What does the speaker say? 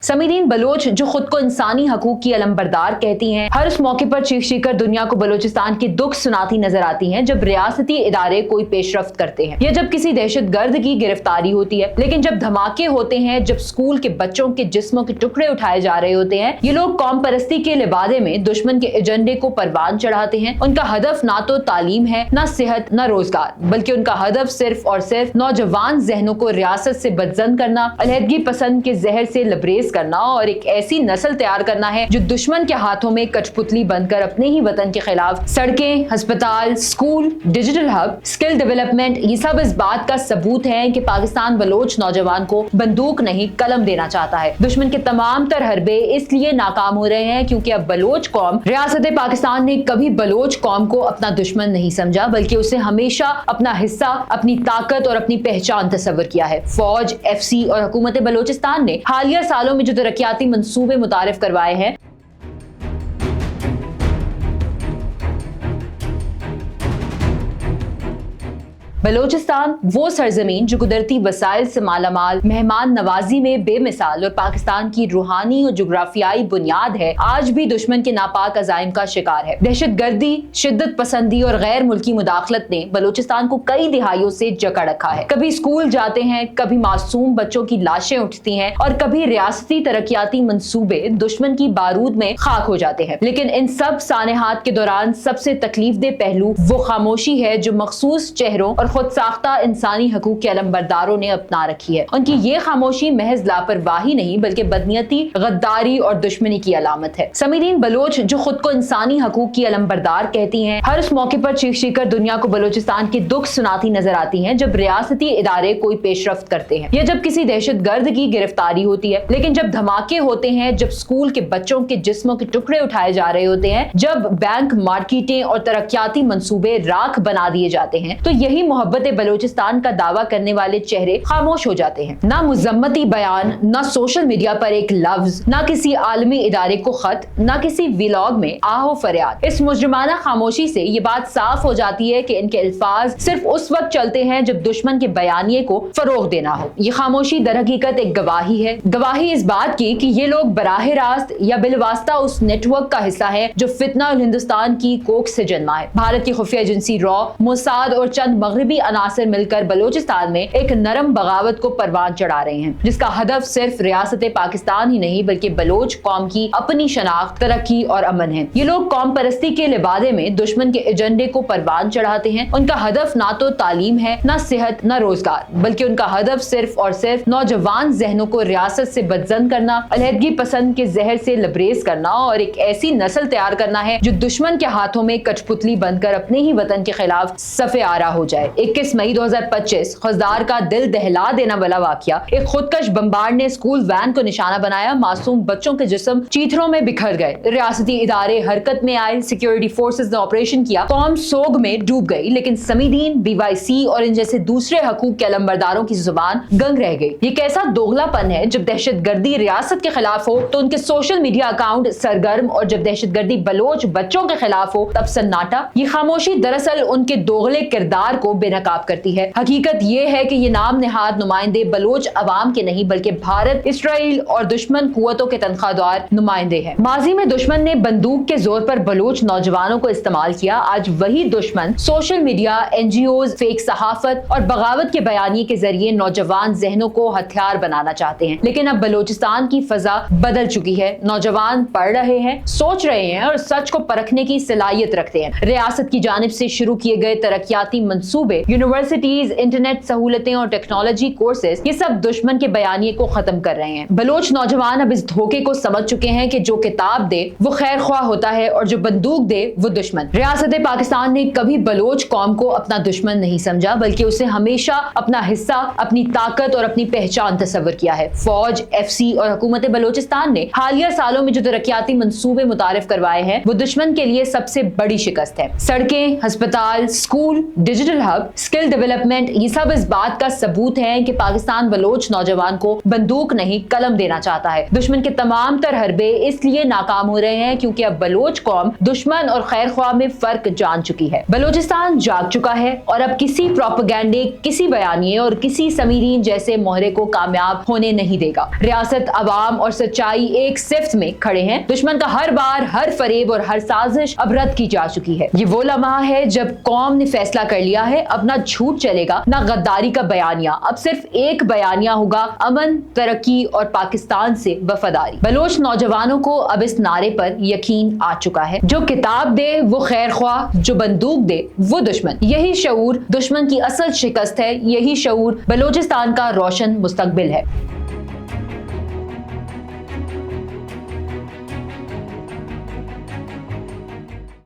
समीरीन Bloch जो खुद को इंसानी हकूक की अलमबरदार कहती हैं, हर उस मौके पर चीख कर दुनिया को बलोचिस्तान के दुख सुनाती नजर आती हैं जब रियासती इदारे कोई पेशरफ्त करते हैं या जब किसी दहशतगर्द की गिरफ्तारी होती है। लेकिन जब धमाके होते हैं, जब स्कूल के बच्चों के जिस्मों के टुकड़े उठाए जा रहे होते हैं, ये लोग कौम परस्ती के लिबादे में दुश्मन के एजेंडे को परवान चढ़ाते हैं। उनका हदफ ना तो तालीम है, ना सेहत, ना रोजगार, बल्कि उनका हदफ सिर्फ और सिर्फ नौजवान जहनों को रियासत से बदजन करना, अलहदगी पसंद के जहर से लबरेज करना और एक ऐसी नस्ल तैयार करना है जो दुश्मन के हाथों में कठपुतली बनकर अपने ही वतन के खिलाफ सड़कें, अस्पताल, school, digital hub, skill development, ये सब इस बात का सबूत है कि पाकिस्तान बलोच नौजवान को बंदूक नहीं कलम देना चाहता है। दुश्मन के तमाम तर हरबे इसलिए नाकाम हो रहे हैं क्योंकि अब बलोच कौम, रियासत पाकिस्तान ने कभी बलोच कौम को अपना दुश्मन नहीं समझा, बल्कि उसे हमेशा अपना हिस्सा, अपनी ताकत और अपनी पहचान तस्वर किया है। फौज, FC और हुकूमत बलोचिस्तान ने हालिया सालों में जो तरक्याती मंसूबे मुतारिफ करवाए हैं, बलोचिस्तान वो सरजमीन जो कुदरती वसाइल से मालामाल, मेहमान नवाजी में बेमिसाल और पाकिस्तान की रूहानी और जुग्राफियाई बुनियाद है, आज भी दुश्मन के नापाक अजाइम का शिकार है। दहशत गर्दी, शिद्दत पसंदी और गैर मुल्की मुदाखलत ने बलोचिस्तान को कई दिहाइयों से जकड़ रखा है। कभी स्कूल जाते हैं, कभी मासूम बच्चों की लाशें उठती हैं और कभी रियासती तरक्याती मंसूबे दुश्मन की बारूद में खाक हो जाते हैं। लेकिन इन सब सानेहात के दौरान सबसे तकलीफदेह पहलू वो खामोशी है जो मखसूस चेहरों और खुद साख्ता इंसानी हकूक के अलमबरदारों ने अपना रखी है। उनकी ये खामोशी महज लापरवाही नहीं बल्कि बदनीयती, गद्दारी और दुश्मनी की अलामत है। समीरीन बलोच जो खुद को इंसानी हकूक की अलमबरदार कहती हैं, हर उस मौके पर चीख कर दुनिया को बलोचिस्तान के दुख सुनाती नजर आती हैं जब रियासती इदारे कोई पेशरफ्त करते हैं या जब किसी दहशतगर्द की गिरफ्तारी होती है। लेकिन जब धमाके होते हैं, जब स्कूल के बच्चों के जिस्मों के टुकड़े उठाए जा रहे होते हैं, जब बैंक, मार्केटें और तरक्याती मंसूबे राख बना दिए जाते हैं, तो यही मोहब्बत बलोचिस्तान का दावा करने वाले चेहरे खामोश हो जाते हैं। ना मुजम्मती बयान, ना सोशल मीडिया पर एक लफ्ज, ना किसी आलमी इदारे को खत, ना किसी व्लॉग में आहो फरियाद। इस मुजरिमाना खामोशी से ये बात साफ हो जाती है कि इनके अल्फाज सिर्फ उस वक्त चलते हैं जब दुश्मन के बयानिए को फरोग देना हो। ये खामोशी दरहकीकत एक गवाही है, गवाही इस बात की कि ये लोग बराह रास्त या बिलवास्ता उस नेटवर्क का हिस्सा है जो फितना और हिंदुस्तान की कोख से जन्मा है। भारत की खुफिया एजेंसी रॉ, मोसाद और चंद मगरबी अनासर मिलकर बलोचिस्तान में एक नरम बगावत को परवान चढ़ा रहे हैं जिसका हदफ सिर्फ रियासत पाकिस्तान ही नहीं बल्कि बलोच कौम की अपनी शनाख्त, तरक्की और अमन है। ये लोग कौम परस्ती के लिबादे में दुश्मन के एजेंडे को परवान चढ़ाते हैं। उनका हदफ ना तो तालीम है, ना सेहत, ना रोजगार, बल्कि उनका हदफ सिर्फ और सिर्फ नौजवान जहनों को रियासत से बदजन करना, अलहदगी पसंद के जहर से लबरेज करना और एक ऐसी नस्ल तैयार करना है जो दुश्मन के हाथों में कठपुतली बनकर अपने ही वतन के खिलाफ सफे आरा हो जाए। 21 मई 2025 खुजदार का दिल दहला देने वाला वाकया, एक खुदकश बमबार ने स्कूल वैन को निशाना बनाया, मासूम बच्चों के जिस्म चीथड़ों में बिखर गए, रियासती इदारे हरकत में आए, सिक्योरिटी फोर्सेस ने ऑपरेशन किया, कौम सोग में डूब गई। लेकिन समीरीन, BYC और इन जैसे दूसरे हकूक के अलमबरदारों की जुबान गंग रह गई। ये कैसा दोगलापन है, जब दहशतगर्दी रियासत के खिलाफ हो तो उनके सोशल मीडिया अकाउंट सरगर्म और जब दहशतगर्दी बलोच बच्चों के खिलाफ हो तब सन्नाटा। ये खामोशी दरअसल उनके दोगले किरदार को बेनकाब करती है। हकीकत ये है कि ये नाम निहाद नुमाइंदे बलोच अवाम के नहीं बल्कि भारत, इसराइल और दुश्मन कुव्वतों के तनख्वाहदार नुमाइंदे हैं। माजी में दुश्मन ने बंदूक के जोर पर बलोच नौजवानों को इस्तेमाल किया, आज वही दुश्मन सोशल मीडिया, NGOs, फेक सहाफत और बगावत के बयानी के जरिए नौजवान जहनों को हथियार बनाना चाहते हैं। लेकिन अब बलोचिस्तान की फजा बदल चुकी है। नौजवान पढ़ रहे हैं, सोच रहे हैं और सच को परखने की सलाहियत रखते हैं। रियासत की जानिब से शुरू किए गए तरक्याती मंसूबे, यूनिवर्सिटीज, इंटरनेट सहूलतें और टेक्नोलॉजी कोर्सेज, ये सब दुश्मन के बयानिए को खत्म कर रहे हैं। बलोच नौजवान अब इस धोखे को समझ चुके हैं कि जो किताब दे वो खैर ख्वाह होता है और जो बंदूक दे वो दुश्मन। रियासत पाकिस्तान ने कभी बलोच कौम को अपना दुश्मन नहीं समझा बल्कि उसे हमेशा अपना हिस्सा, अपनी ताकत और अपनी पहचान तस्वर किया है। फौज, FC और हुकूमत बलोचिस्तान ने हालिया सालों में जो तरक्याती मंसूबे मुतारिफ करवाए हैं वो दुश्मन के लिए सबसे बड़ी शिकस्त है। सड़कें, अस्पताल, school, digital hub, skill development, ये सब इस बात का सबूत है कि पाकिस्तान बलोच नौजवान को बंदूक नहीं कलम देना चाहता है। दुश्मन के तमाम तर हरबे इसलिए नाकाम हो रहे हैं क्योंकि अब बलोच कौम दुश्मन और खैर ख्वाह में फर्क जान चुकी है। बलोचिस्तान जाग चुका है और अब किसी प्रोपेगेंडे, किसी बयानिए और किसी समीरीन जैसे मोहरे को कामयाब होने नहीं देगा। रियासत, अवाम और सच्चाई एक सिफ्त में खड़े हैं। दुश्मन का हर बार, हर फरेब और हर साजिश अब रद्द की जा चुकी है। ये वो लम्हा है जब कौम ने फैसला कर लिया है, अब ना झूठ चलेगा, ना गद्दारी का बयानिया, अब सिर्फ एक बयानिया होगा, अमन, तरक्की और पाकिस्तान से वफादारी। बलोच नौजवानों को अब इस नारे पर यकीन आ चुका है, जो किताब दे वो खैर ख्वाह, जो बंदूक दे वो दुश्मन। यही शऊर दुश्मन की असल शिकस्त है, यही शऊर बलोचिस्तान का रोशन मुस्तकबिल है।